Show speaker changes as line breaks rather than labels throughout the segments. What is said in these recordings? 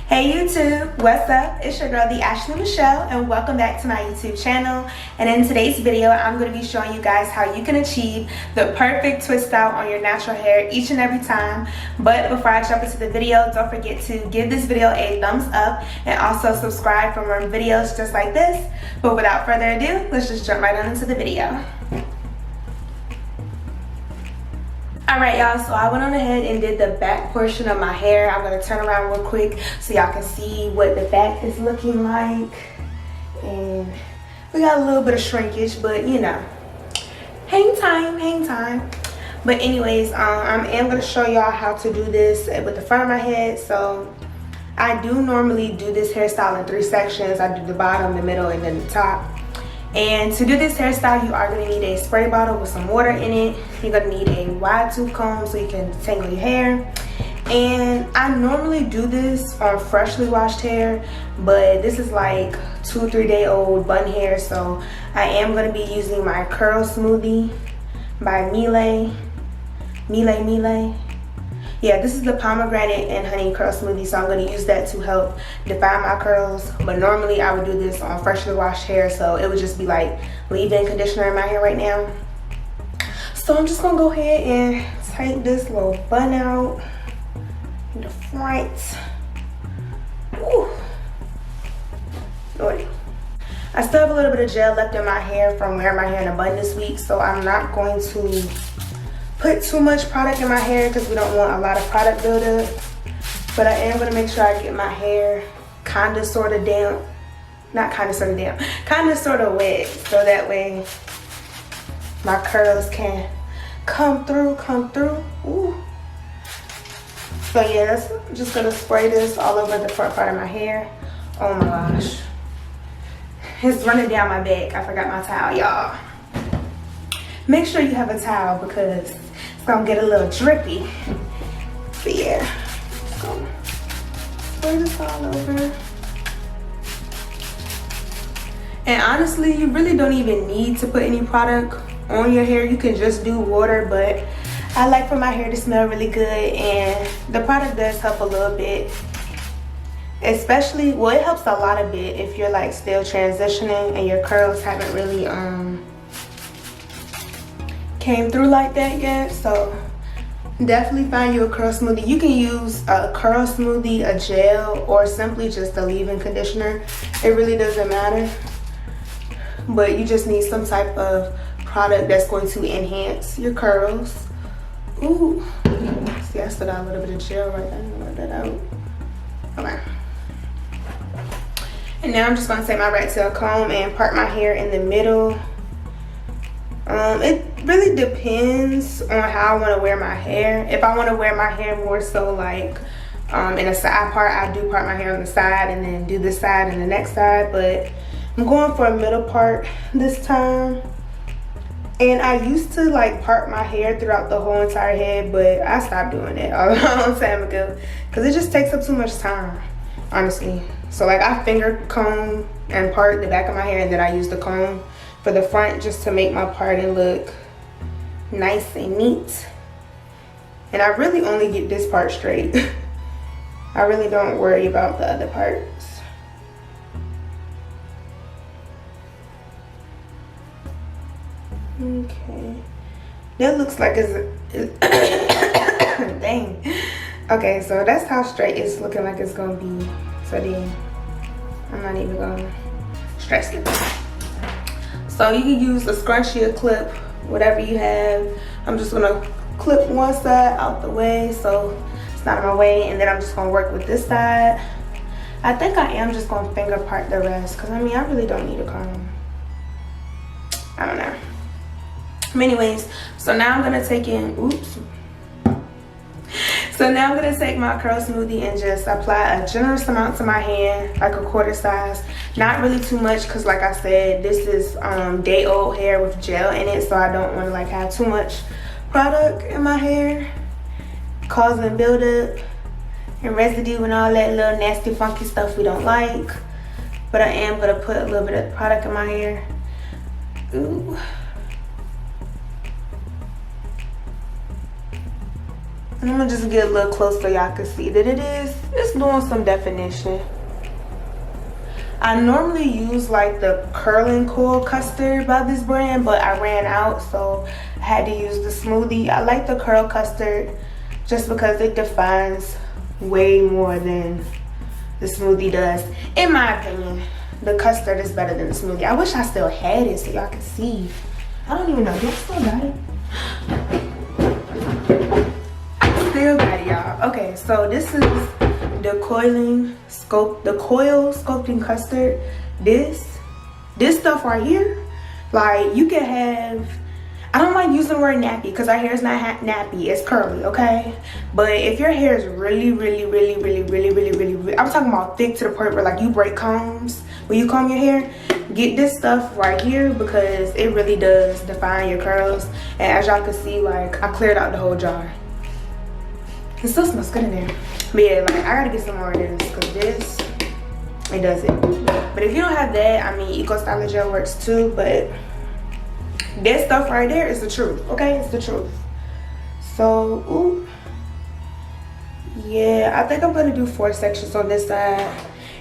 Hey YouTube, what's up? It's your girl, the Ashley Michelle, and welcome back to my YouTube channel. And in today's video, I'm going to be showing you guys how you can achieve the perfect twist out on your natural hair each and every time. But before I jump into the video, don't forget to give this video a thumbs up and also subscribe for more videos just like this. But without further ado, let's just jump right on into the video. Alright y'all, so I went on ahead and did the back portion of my hair. I'm going to turn around real quick so y'all can see what the back is looking like. And we got a little bit of shrinkage, but you know, hang time. But anyways, I am going to show y'all how to do this with the front of my head. So I do normally do this hairstyle in 3 sections. I do the bottom, the middle, and then the top. And to do this hairstyle, you are going to need a spray bottle with some water in it. You're going to need a wide tooth comb so you can tangle your hair. And I normally do this on freshly washed hair, but this is like 2 or 3 day old bun hair. So I am going to be using my Curl Smoothie by Miele. Yeah, this is the pomegranate and honey curl smoothie, so I'm going to use that to help define my curls. But normally I would do this on freshly washed hair, so it would just be like leave-in conditioner in my hair right now. So I'm just going to go ahead and take this little bun out in the front. Woo. Lordy. I still have a little bit of gel left in my hair from wearing my hair in a bun this week, so I'm not going to put too much product in my hair because we don't want a lot of product buildup. But I am going to make sure I get my hair kind of sort of damp. Not kind of sort of damp. Kind of sort of wet. So that way my curls can come through. Ooh. So yeah, I'm just going to spray this all over the front part of my hair. Oh my gosh. It's running down my back. I forgot my towel, y'all. Make sure you have a towel because it's gonna get a little drippy. But yeah, so spray this all over. And honestly, you really don't even need to put any product on your hair. You can just do water, but I like for my hair to smell really good, and the product does help a little bit. Especially, well, it helps a lot of bit if you're like still transitioning and your curls haven't really came through like that yet. So definitely find you a curl smoothie. You can use a curl smoothie, a gel, or simply just a leave-in conditioner. It really doesn't matter, but you just need some type of product that's going to enhance your curls. Ooh, see, I still got a little bit of gel right there. Let that out. Okay. And now I'm just going to take my rat tail comb and part my hair in the middle. It really depends on how I want to wear my hair. If I want to wear my hair more so like in a side part, I do part my hair on the side and then do this side and the next side. But I'm going for a middle part this time. And I used to like part my hair throughout the whole entire head, but I stopped doing it a long time ago because it just takes up too much time, honestly. So like I finger comb and part the back of my hair, and then I use the comb for the front just to make my parting look nice and neat. And I really only get this part straight. I really don't worry about the other parts. Okay, that looks like it's dang. Okay, so that's how straight it's looking like it's gonna be. So then I'm not even gonna stress it. So you can use a scrunchie, a clip, whatever you have. I'm just gonna clip one side out the way so it's not in my way, and then I'm just gonna work with this side. I think I am just gonna finger part the rest because I mean I really don't need a comb. I don't know. Anyways, so now I'm gonna take in, oops. So now I'm gonna take my curl smoothie and just apply a generous amount to my hand, like a quarter size. Not really too much because like I said, this is day old hair with gel in it, so I don't want to like have too much product in my hair, causing buildup and residue and all that little nasty funky stuff we don't like. But I am gonna put a little bit of product in my hair. Ooh. And I'm gonna just get a little closer so y'all can see that it's doing some definition. I normally use like the curling coil custard by this brand, but I ran out, so I had to use the smoothie. I like the curl custard just because it defines way more than the smoothie does. In my opinion, the custard is better than the smoothie. I wish I still had it so y'all can see. I don't even know, do I still got it? I still got it, y'all. Okay, so this is the coil sculpting custard. This stuff right here, like you can have, I don't like using the word nappy because our hair is not nappy, it's curly, okay? But if your hair is really, I'm talking about thick to the point where like you break combs when you comb your hair, get this stuff right here because it really does define your curls. And as y'all can see, like I cleared out the whole jar. It still smells good in there. But yeah, like I gotta get some more of this because this, it does it. But if you don't have that, I mean, Eco Styler Gel works too, but this stuff right there is the truth, okay? It's the truth. So, ooh. Yeah, I think I'm gonna do 4 sections on this side.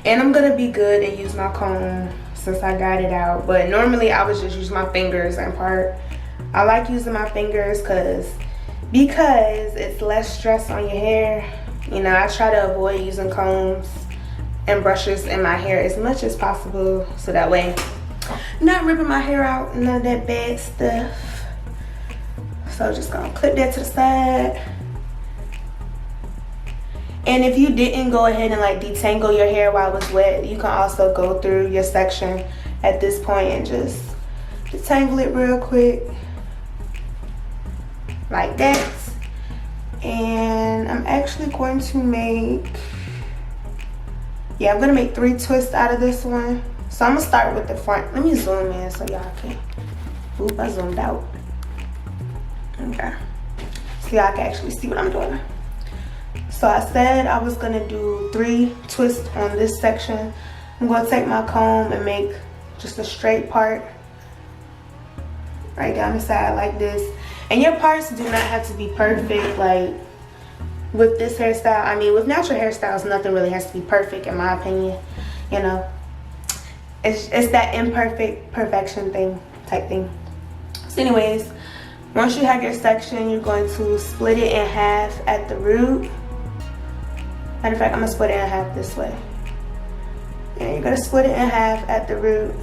And I'm gonna be good and use my comb since I got it out. But normally I would just use my fingers and part. I like using my fingers because it's less stress on your hair. You know, I try to avoid using combs and brushes in my hair as much as possible so that way not ripping my hair out, none of that bad stuff. So just gonna clip that to the side. And if you didn't go ahead and like detangle your hair while it was wet, you can also go through your section at this point and just detangle it real quick like that. And I'm actually going to make, I'm gonna make 3 twists out of this one. So I'm gonna start with the front. Let me zoom in so y'all can, oop, I zoomed out. Okay, so y'all can actually see what I'm doing. So I said I was gonna do 3 twists on this section. I'm gonna take my comb and make just a straight part right down the side like this. And your parts do not have to be perfect. Like with this hairstyle, I mean with natural hairstyles, nothing really has to be perfect in my opinion. You know, it's that imperfect perfection thing type thing. So anyways, once you have your section, you're going to split it in half at the root. Matter of fact, I'm gonna split it in half this way. And you're gonna split it in half at the root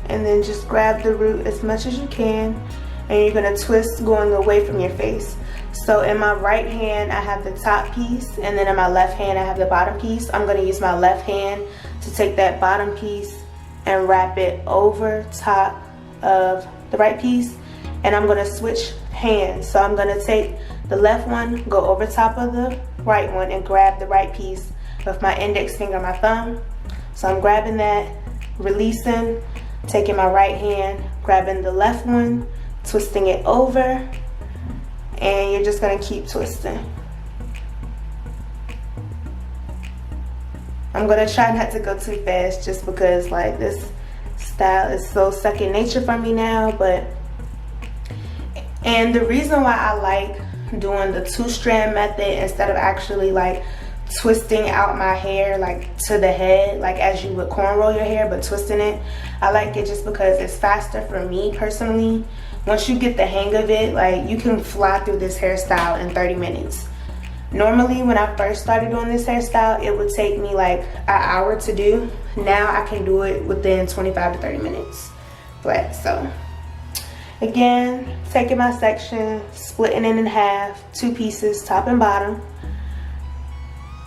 and then just grab the root as much as you can and you're gonna twist going away from your face. So in my right hand, I have the top piece, and then in my left hand, I have the bottom piece. I'm gonna use my left hand to take that bottom piece and wrap it over top of the right piece. And I'm gonna switch hands. So I'm gonna take the left one, go over top of the right one and grab the right piece with my index finger and my thumb. So I'm grabbing that, releasing, taking my right hand, grabbing the left one, twisting it over, and you're just gonna keep twisting. I'm gonna try not to go too fast just because like this style is so second nature for me now. And the reason why I like doing the 2-strand method instead of actually like twisting out my hair like to the head like as you would cornrow your hair, but twisting it, I like it just because it's faster for me personally. Once you get the hang of it, like you can fly through this hairstyle in 30 minutes. Normally when I first started doing this hairstyle, it would take me like an hour to do. Now I can do it within 25 to 30 minutes flat. So again, taking my section, splitting it in half, 2 pieces, top and bottom.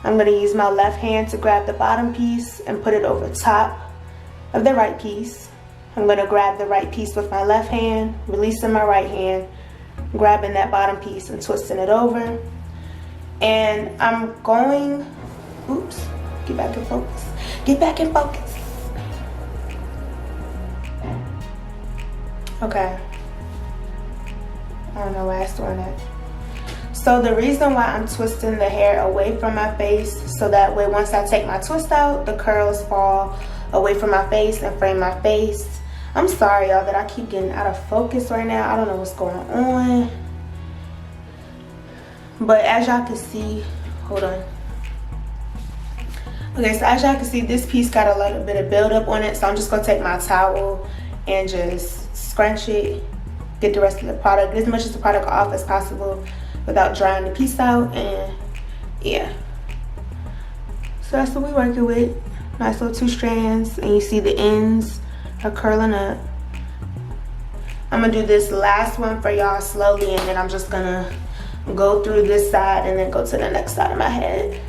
I'm gonna use my left hand to grab the bottom piece and put it over top of the right piece. I'm gonna grab the right piece with my left hand, releasing my right hand, grabbing that bottom piece and twisting it over. And I'm going, oops, get back in focus. Get back in focus. Okay. I don't know why I was doing that. So the reason why I'm twisting the hair away from my face, so that way once I take my twist out, the curls fall away from my face and frame my face. I'm sorry y'all that I keep getting out of focus right now. I don't know what's going on. But as y'all can see, hold on. Okay, so as y'all can see, this piece got a little bit of buildup on it, so I'm just gonna take my towel and just scrunch it, get the rest of the product, as much of the product off as possible without drying the piece out. And yeah, so that's what we're working with. Nice little 2 strands, and you see the ends are curling up. I'm gonna do this last one for y'all slowly, and then I'm just gonna go through this side and then go to the next side of my head.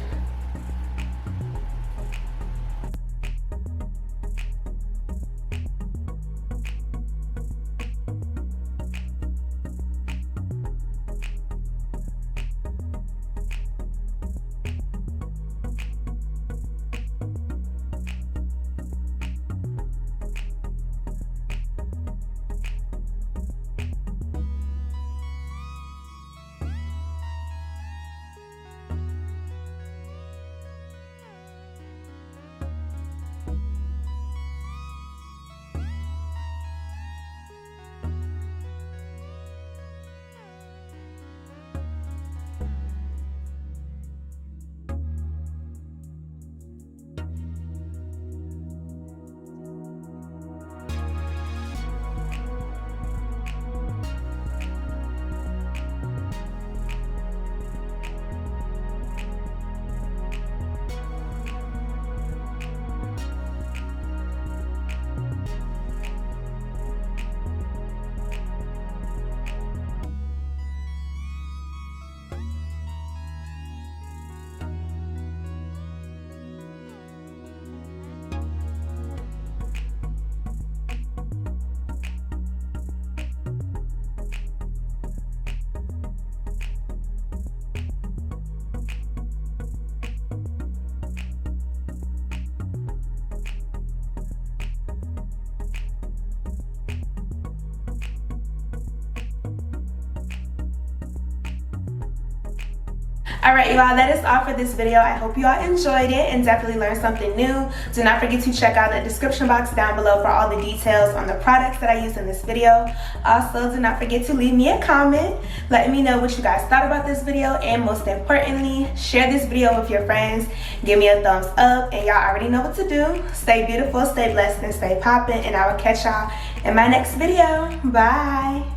Alright y'all, that is all for this video. I hope you all enjoyed it and definitely learned something new. Do not forget to check out the description box down below for all the details on the products that I used in this video. Also, do not forget to leave me a comment. Let me know what you guys thought about this video, and most importantly, share this video with your friends. Give me a thumbs up, and y'all already know what to do. Stay beautiful, stay blessed, and stay poppin', and I will catch y'all in my next video. Bye.